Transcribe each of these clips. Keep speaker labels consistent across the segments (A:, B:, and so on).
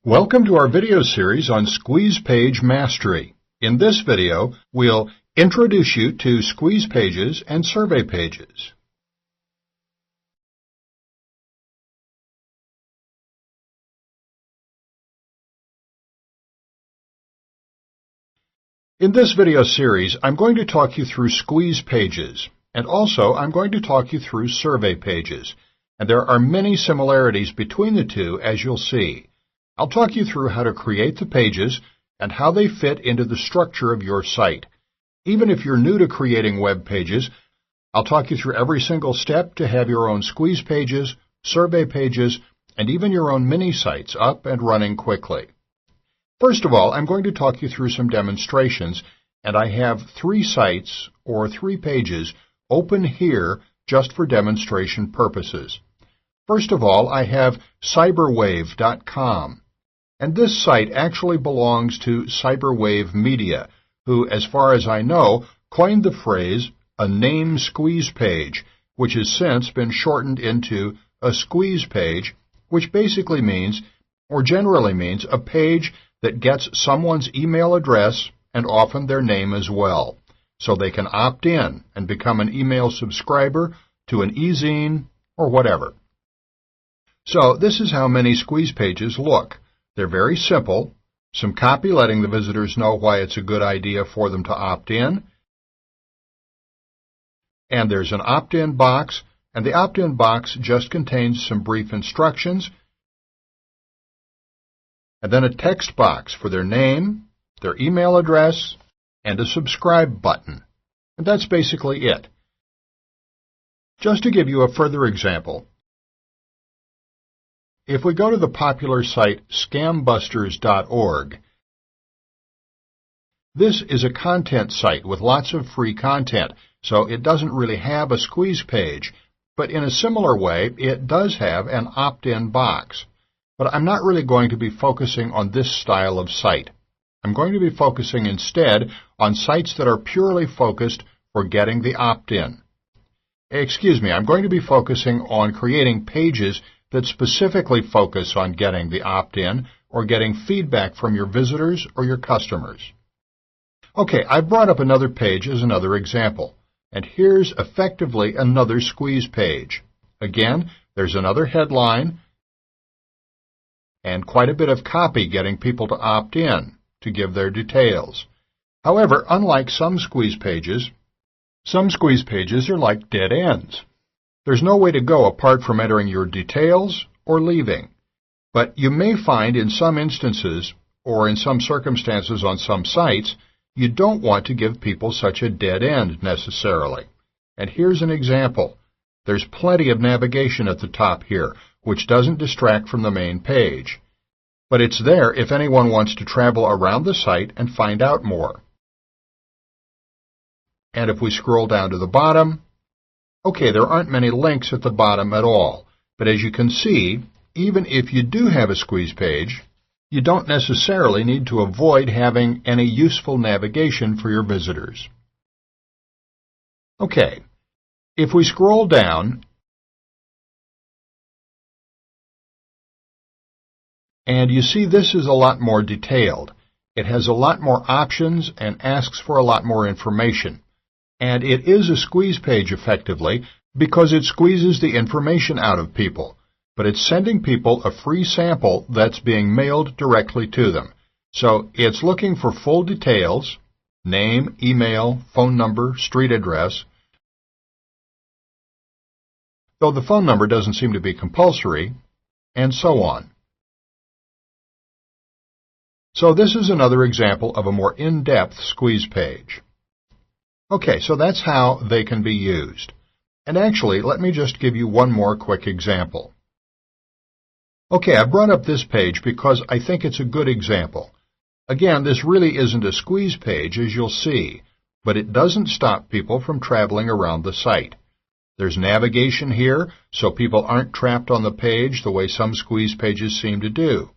A: Welcome to our video series on Squeeze Page Mastery. In this video, we'll introduce you to squeeze pages and survey pages. In this video series, I'm going to talk you through squeeze pages, and also I'm going to talk you through survey pages. And there are many similarities between the two, as you'll see. I'll talk you through how to create the pages and how they fit into the structure of your site. Even if you're new to creating web pages, I'll talk you through every single step to have your own squeeze pages, survey pages, and even your own mini sites up and running quickly. First of all, I'm going to talk you through some demonstrations, and I have 3 sites or 3 pages open here just for demonstration purposes. First of all, I have cyberwave.com. And this site actually belongs to Cyberwave Media, who, as far as I know, coined the phrase a name squeeze page, which has since been shortened into a squeeze page, which basically means, or generally means, a page that gets someone's email address and often their name as well, so they can opt in and become an email subscriber to an e-zine or whatever. So this is how many squeeze pages look. They're very simple, some copy letting the visitors know why it's a good idea for them to opt in, and there's an opt-in box, and the opt-in box just contains some brief instructions, and then a text box for their name, their email address, and a subscribe button. And that's basically it. Just to give you a further example, if we go to the popular site scambusters.org, this is a content site with lots of free content, so it doesn't really have a squeeze page, but in a similar way, it does have an opt-in box. But I'm not really going to be focusing on this style of site. I'm going to be focusing instead on sites that are purely focused for getting the opt-in. I'm going to be focusing on creating pages that specifically focus on getting the opt-in or getting feedback from your visitors or your customers. Okay, I brought up another page as another example, and here's effectively another squeeze page. Again, there's another headline and quite a bit of copy getting people to opt in to give their details. However, unlike some squeeze pages are like dead ends. There's no way to go apart from entering your details or leaving. But you may find in some instances, or in some circumstances on some sites, you don't want to give people such a dead end necessarily. And here's an example. There's plenty of navigation at the top here, which doesn't distract from the main page. But it's there if anyone wants to travel around the site and find out more. And if we scroll down to the bottom, okay, there aren't many links at the bottom at all. But as you can see, even if you do have a squeeze page, you don't necessarily need to avoid having any useful navigation for your visitors. Okay, if we scroll down, and you see this is a lot more detailed. It has a lot more options and asks for a lot more information. And it is a squeeze page effectively because it squeezes the information out of people. But it's sending people a free sample that's being mailed directly to them. So it's looking for full details, name, email, phone number, street address, though the phone number doesn't seem to be compulsory, and so on. So this is another example of a more in-depth squeeze page. Okay, so that's how they can be used. And actually, let me just give you one more quick example. Okay, I brought up this page because I think it's a good example. Again, this really isn't a squeeze page, as you'll see, but it doesn't stop people from traveling around the site. There's navigation here, so people aren't trapped on the page the way some squeeze pages seem to do.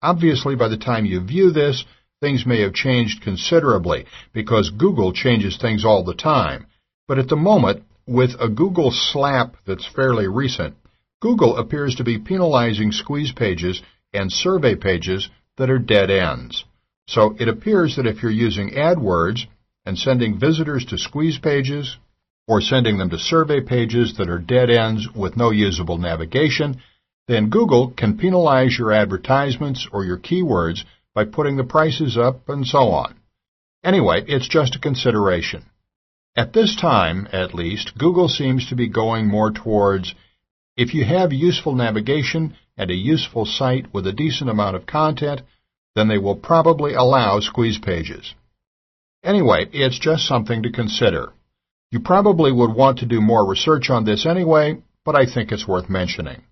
A: Obviously, by the time you view this, things may have changed considerably because Google changes things all the time. But at the moment, with a Google slap that's fairly recent, Google appears to be penalizing squeeze pages and survey pages that are dead ends. So it appears that if you're using AdWords and sending visitors to squeeze pages or sending them to survey pages that are dead ends with no usable navigation, then Google can penalize your advertisements or your keywords by putting the prices up and so on. Anyway, it's just a consideration. At this time, at least, Google seems to be going more towards if you have useful navigation and a useful site with a decent amount of content, then they will probably allow squeeze pages. Anyway, it's just something to consider. You probably would want to do more research on this anyway, but I think it's worth mentioning.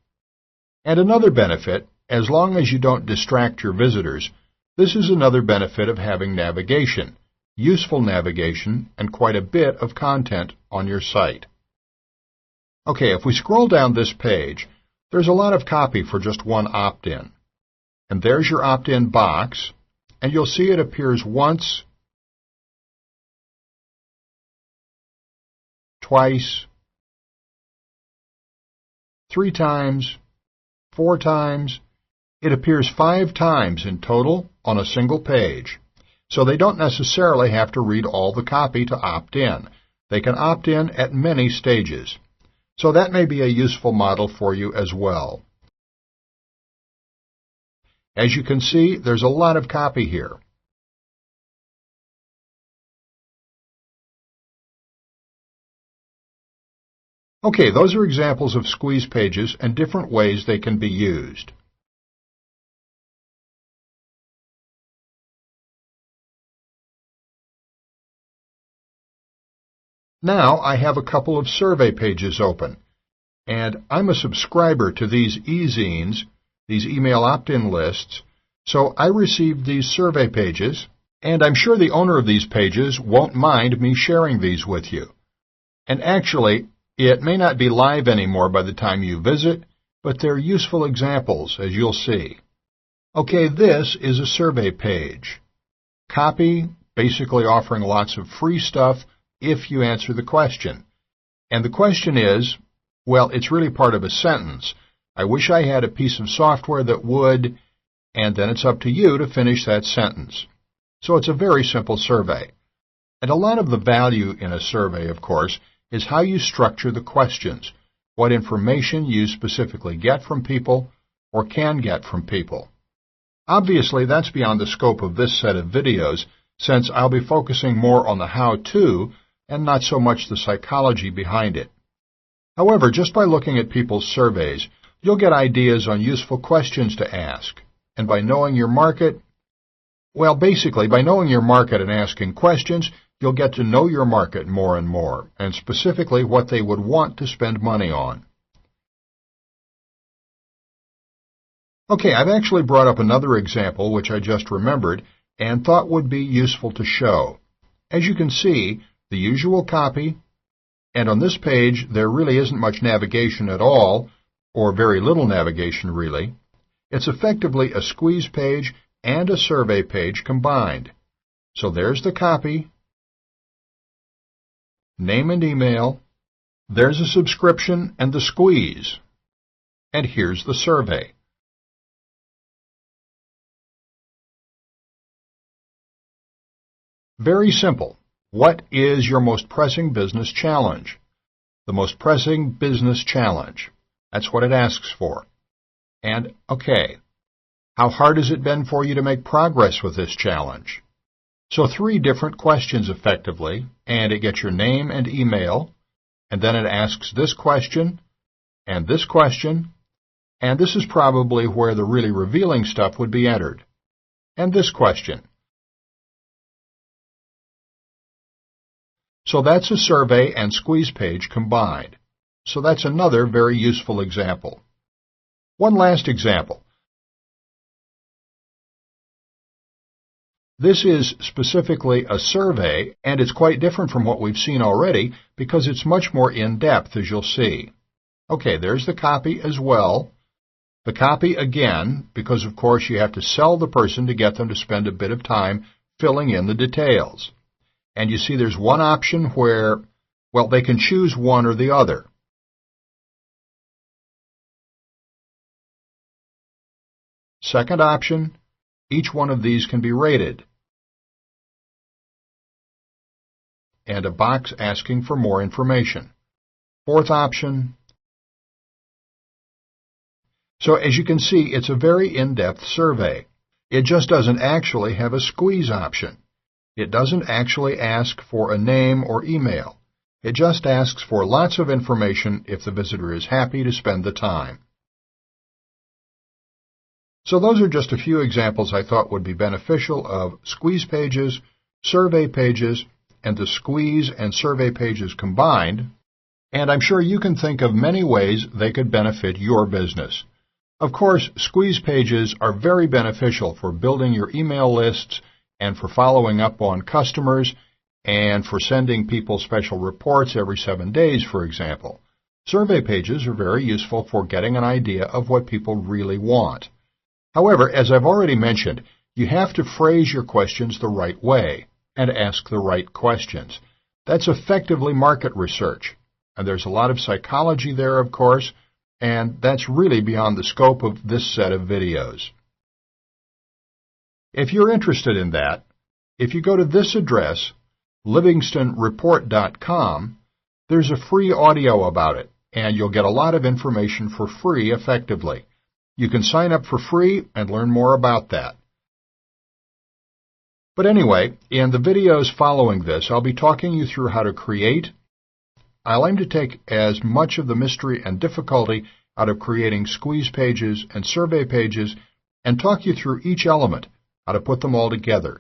A: And another benefit, as long as you don't distract your visitors, this is another benefit of having navigation, useful navigation, and quite a bit of content on your site. Okay, if we scroll down this page, there's a lot of copy for just one opt-in. And there's your opt-in box, and you'll see it appears once, twice, 3 times, 4 times. It appears 5 times in total on a single page. So they don't necessarily have to read all the copy to opt in. They can opt in at many stages. So that may be a useful model for you as well. As you can see, there's a lot of copy here. Okay, those are examples of squeeze pages and different ways they can be used. Now I have a couple of survey pages open, and I'm a subscriber to these e-zines, these email opt-in lists, so I received these survey pages, and I'm sure the owner of these pages won't mind me sharing these with you. And actually, it may not be live anymore by the time you visit, but they're useful examples, as you'll see. Okay, this is a survey page. Copy, basically offering lots of free stuff if you answer the question. And the question is, well, it's really part of a sentence. I wish I had a piece of software that would, and then it's up to you to finish that sentence. So it's a very simple survey. And a lot of the value in a survey, of course, is how you structure the questions, what information you specifically get from people or can get from people. Obviously, that's beyond the scope of this set of videos, since I'll be focusing more on the how-to and not so much the psychology behind it. However, just by looking at people's surveys, you'll get ideas on useful questions to ask. And by knowing your market, well, basically, by knowing your market and asking questions, you'll get to know your market more and more, and specifically what they would want to spend money on. Okay, I've actually brought up another example which I just remembered and thought would be useful to show. As you can see, the usual copy, and on this page there really isn't much navigation at all, or very little navigation really. It's effectively a squeeze page and a survey page combined. So there's the copy, name and email, there's a subscription and the squeeze, and here's the survey. Very simple. What is your most pressing business challenge? The most pressing business challenge. That's what it asks for. And, okay, how hard has it been for you to make progress with this challenge? So 3 different questions effectively, and it gets your name and email, and then it asks this question, and this question, and this is probably where the really revealing stuff would be entered, and this question. So that's a survey and squeeze page combined. So that's another very useful example. One last example. This is specifically a survey, and it's quite different from what we've seen already because it's much more in-depth, as you'll see. Okay, there's the copy as well. The copy again, because of course you have to sell the person to get them to spend a bit of time filling in the details. And you see there's one option where, well, they can choose one or the other. Second option, each one of these can be rated. And a box asking for more information. Fourth option. So as you can see, it's a very in-depth survey. It just doesn't actually have a squeeze option. It doesn't actually ask for a name or email. It just asks for lots of information if the visitor is happy to spend the time. So those are just a few examples I thought would be beneficial of squeeze pages, survey pages, and the squeeze and survey pages combined, and I'm sure you can think of many ways they could benefit your business. Of course, squeeze pages are very beneficial for building your email lists and for following up on customers and for sending people special reports every 7 days, for example. Survey pages are very useful for getting an idea of what people really want. However, as I've already mentioned, you have to phrase your questions the right way and ask the right questions. That's effectively market research. And there's a lot of psychology there, of course, and that's really beyond the scope of this set of videos. If you're interested in that, if you go to this address, livingstonreport.com, there's a free audio about it, and you'll get a lot of information for free effectively. You can sign up for free and learn more about that. But anyway, in the videos following this, I'll be talking you through how to create. I'll aim to take as much of the mystery and difficulty out of creating squeeze pages and survey pages and talk you through each element, how to put them all together.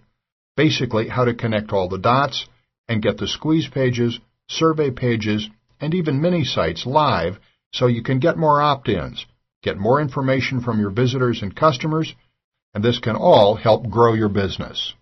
A: Basically, how to connect all the dots and get the squeeze pages, survey pages, and even mini sites live so you can get more opt-ins, get more information from your visitors and customers, and this can all help grow your business.